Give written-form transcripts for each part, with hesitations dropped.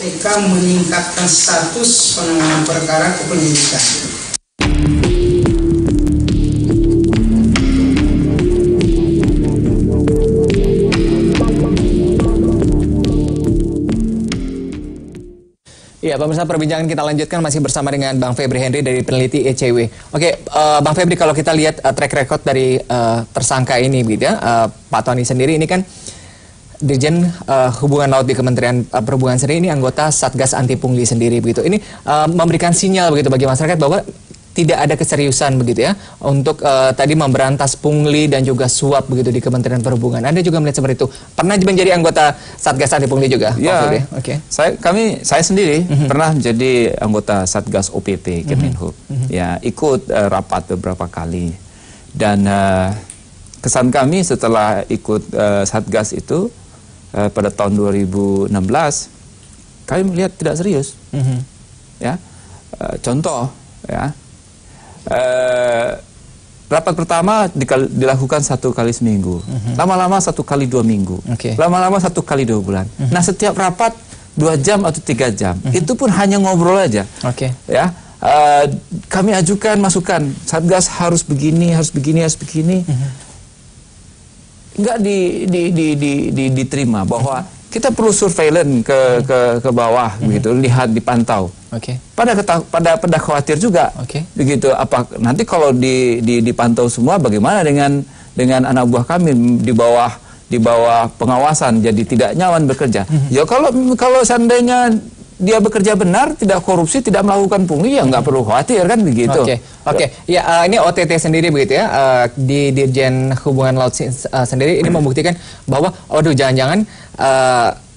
KPK meningkatkan status penanganan perkara ke penyidikan. Ya, pemirsa, perbincangan kita lanjutkan masih bersama dengan Bang Febri Henry dari peneliti ECW. Oke, Bang Febri, kalau kita lihat track record dari tersangka ini, gitu ya, Pak Tony sendiri ini kan Dirjen Hubungan Laut di Kementerian Perhubungan sendiri, ini anggota Satgas Anti Pungli sendiri, begitu. Ini memberikan sinyal begitu bagi masyarakat bahwa tidak ada keseriusan begitu ya untuk tadi memberantas pungli dan juga suap begitu di Kementerian Perhubungan. Anda juga melihat seperti itu. Pernah menjadi anggota Satgas Anti Pungli juga? Ya, oke. Saya sendiri pernah menjadi anggota Satgas OPP Kemenhub. Ya, ikut rapat beberapa kali. Dan kesan kami setelah ikut Satgas itu pada tahun 2016, kami melihat tidak serius. Ya, contoh ya. Rapat pertama dilakukan 1 kali seminggu, lama-lama 1 kali 2 minggu, lama-lama 1 kali 2 bulan. Nah, setiap rapat 2 jam atau 3 jam, itu pun hanya ngobrol aja. Ya, kami ajukan masukan, Satgas harus begini, harus begini, harus begini. Enggak diterima bahwa kita perlu surveillance ke bawah, begitu, lihat, dipantau. Pada khawatir juga, begitu. Apa nanti kalau dipantau semua, bagaimana dengan anak buah kami di bawah pengawasan, jadi tidak nyaman bekerja. Ya kalau seandainya dia bekerja benar, tidak korupsi, tidak melakukan pungli, ya nggak perlu khawatir, kan begitu. Ya, ini OTT sendiri begitu ya, di Dirjen Hubungan Laut sendiri ini membuktikan bahwa, jangan-jangan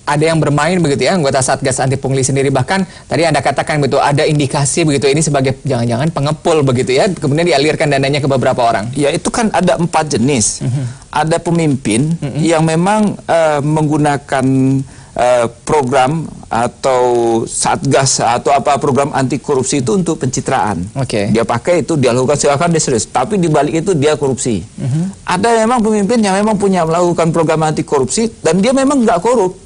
ada yang bermain begitu ya, anggota Satgas Anti Pungli sendiri. Bahkan tadi Anda katakan begitu, ada indikasi begitu ini sebagai jangan-jangan pengepul begitu ya, kemudian dialirkan dananya ke beberapa orang. Ya, itu kan ada 4 jenis. Ada pemimpin yang memang menggunakan program atau satgas atau program anti korupsi itu untuk pencitraan. Dia pakai itu, dia lakukan, silakan dia serius, tapi di balik itu dia korupsi. Ada memang pemimpin yang memang punya melakukan program anti korupsi dan dia memang nggak korup.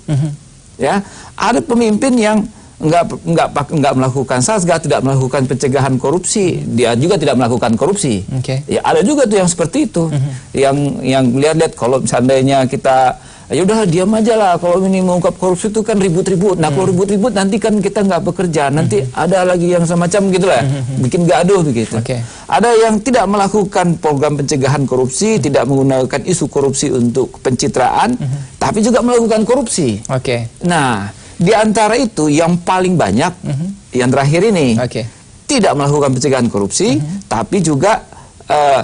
Ya, ada pemimpin yang nggak melakukan satgas, tidak melakukan pencegahan korupsi, dia juga tidak melakukan korupsi. Ya, ada juga tuh yang seperti itu, yang lihat-lihat kalau seandainya kita ya udah diam aja lah, kalau ini mengungkap korupsi itu kan ribut-ribut. Nah, kalau ribut-ribut nanti kan kita nggak bekerja, nanti ada lagi yang semacam gitulah, bikin gaduh begitu. Ada yang tidak melakukan program pencegahan korupsi, tidak menggunakan isu korupsi untuk pencitraan, tapi juga melakukan korupsi. Nah, di antara itu yang paling banyak, yang terakhir ini, tidak melakukan pencegahan korupsi, tapi juga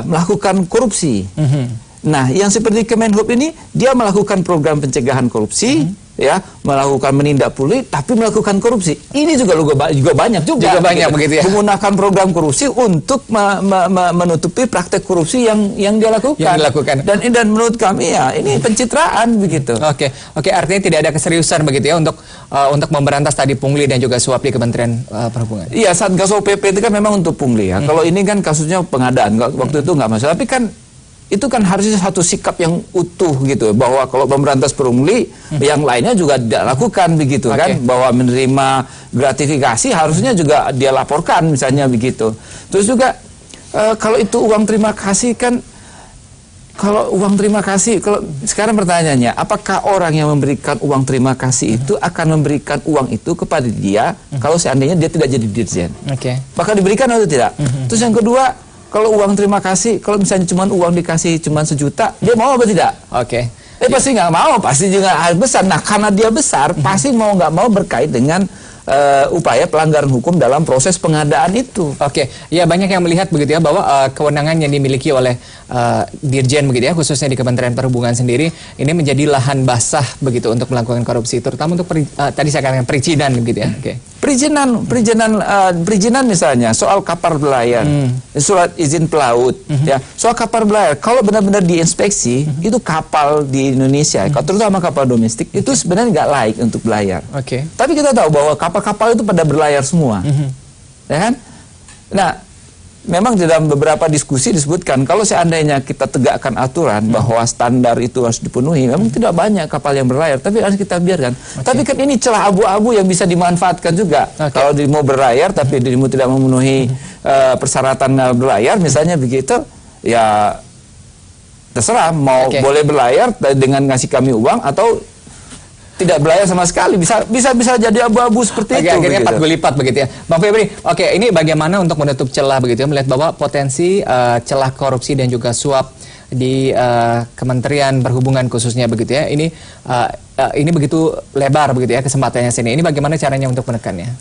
melakukan korupsi. Nah, yang seperti Kemenhub ini, dia melakukan program pencegahan korupsi, ya, melakukan menindak pungli, tapi melakukan korupsi. Ini juga banyak juga banyak begitu ya. Menggunakan program korupsi untuk menutupi praktek korupsi yang dia lakukan. Dan menurut kami ya ini pencitraan begitu. Artinya tidak ada keseriusan begitu ya untuk memberantas tadi pungli dan juga suap di Kementerian Perhubungan. Iya, Satgas OPP itu kan memang untuk pungli ya. Kalau ini kan kasusnya pengadaan, waktu itu nggak masalah. Tapi kan itu kan harusnya satu sikap yang utuh gitu, bahwa kalau memberantas pungli yang lainnya juga tidak lakukan begitu kan, bahwa menerima gratifikasi harusnya juga dia laporkan misalnya begitu. Terus juga kalau itu uang terima kasih kan, kalau sekarang pertanyaannya, apakah orang yang memberikan uang terima kasih itu akan memberikan uang itu kepada dia kalau seandainya dia tidak jadi dirjen? Bakal diberikan atau tidak? Terus yang kedua, kalau uang terima kasih, kalau misalnya cuma uang dikasih cuma 1 juta, dia mau apa tidak? Pasti nggak mau, pasti juga harus besar. Nah, karena dia besar, pasti mau nggak mau berkait dengan upaya pelanggaran hukum dalam proses pengadaan itu. Ya, banyak yang melihat begitu ya bahwa kewenangan yang dimiliki oleh Dirjen begitu ya, khususnya di Kementerian Perhubungan sendiri, ini menjadi lahan basah begitu untuk melakukan korupsi, terutama untuk tadi saya katakan perizinan gitu ya. Perizinan misalnya soal kapal berlayar, surat izin pelaut, ya, soal kapal berlayar. Kalau benar-benar diinspeksi, itu kapal di Indonesia, terutama kapal domestik, itu sebenarnya nggak layak untuk berlayar. Tapi kita tahu bahwa kapal-kapal itu pada berlayar semua, ya kan? Nah, memang di dalam beberapa diskusi disebutkan kalau seandainya kita tegakkan aturan bahwa standar itu harus dipenuhi, memang tidak banyak kapal yang berlayar, tapi harus kita biarkan. Tapi kan ini celah abu-abu yang bisa dimanfaatkan juga. Kalau dirimu berlayar tapi dirimu tidak memenuhi persyaratan berlayar, misalnya begitu, ya terserah mau boleh berlayar dengan ngasih kami uang atau tidak berlayar sama sekali, bisa jadi abu-abu seperti itu. Akhirnya empat lipat begitu ya, Bang Febri. Ini bagaimana untuk menutup celah begitu ya, melihat bahwa potensi celah korupsi dan juga suap di Kementerian Perhubungan khususnya begitu ya. Ini begitu lebar begitu ya kesempatannya sini. Ini bagaimana caranya untuk menekannya?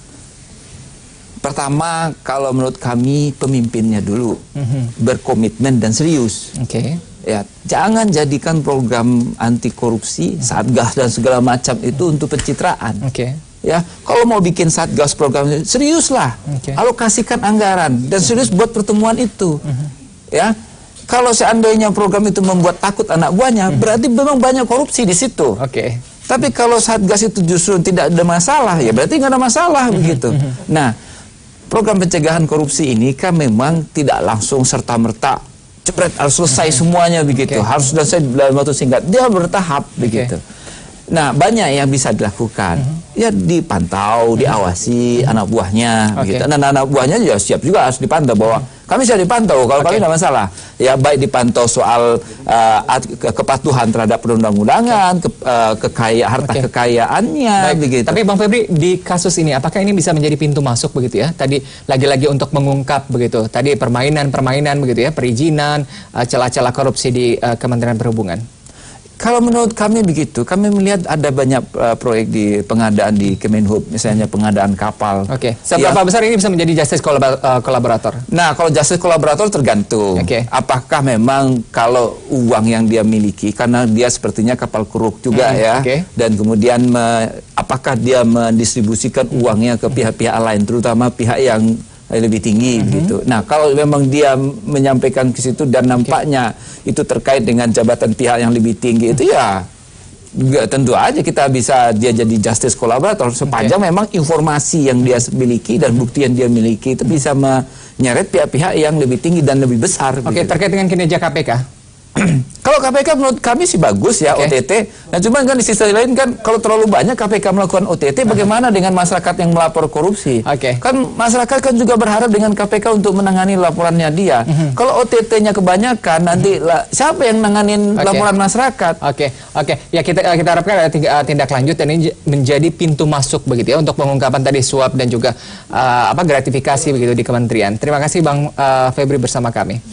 Pertama, kalau menurut kami pemimpinnya dulu berkomitmen dan serius. Ya, jangan jadikan program anti korupsi, satgas dan segala macam itu untuk pencitraan. Ya, kalau mau bikin satgas program seriuslah, alokasikan anggaran dan serius buat pertemuan itu. Ya, kalau seandainya program itu membuat takut anak buahnya, berarti memang banyak korupsi di situ. Tapi kalau satgas itu justru tidak ada masalah, ya berarti nggak ada masalah begitu. Nah, program pencegahan korupsi ini kan memang tidak langsung serta-merta cepret harus selesai semuanya begitu, harus selesai dalam waktu singkat, dia bertahap begitu. Nah, banyak yang bisa dilakukan, ya dipantau, diawasi anak buahnya begitu. Dan anak buahnya juga siap juga harus dipantau, bahwa kami siap dipantau, kalau kami tidak masalah. Ya, baik dipantau soal kepatuhan terhadap perundang-undangan, harta kekayaannya begitu. Tapi Bang Febri, di kasus ini apakah ini bisa menjadi pintu masuk begitu ya? Tadi lagi-lagi untuk mengungkap begitu. Tadi permainan begitu ya, perizinan, celah-celah korupsi di Kementerian Perhubungan. Kalau menurut kami begitu, kami melihat ada banyak proyek di pengadaan di Kemenhub, misalnya pengadaan kapal. Seberapa besar ini bisa menjadi justice kolaborator? Nah, kalau justice kolaborator tergantung. Apakah memang kalau uang yang dia miliki, karena dia sepertinya kapal keruk juga ya, dan kemudian apakah dia mendistribusikan uangnya ke pihak-pihak lain, terutama pihak yang lebih tinggi begitu. Nah, kalau memang dia menyampaikan ke situ dan nampaknya itu terkait dengan jabatan pihak yang lebih tinggi, itu ya tentu aja kita bisa dia jadi justice collaborator sepanjang memang informasi yang dia miliki dan bukti yang dia miliki itu bisa menyeret pihak-pihak yang lebih tinggi dan lebih besar. Terkait dengan kinerja KPK. Kalau KPK menurut kami sih bagus ya, OTT. Nah, cuman kan di sisi lain kan kalau terlalu banyak KPK melakukan OTT, bagaimana dengan masyarakat yang melapor korupsi? Kan masyarakat kan juga berharap dengan KPK untuk menangani laporannya dia. Kalau OTT-nya kebanyakan, nanti siapa yang nanganin laporan masyarakat? Ya kita harapkan ada tindak lanjut dan ini menjadi pintu masuk begitu ya untuk pengungkapan tadi suap dan juga gratifikasi begitu di kementerian. Terima kasih Bang Febri bersama kami.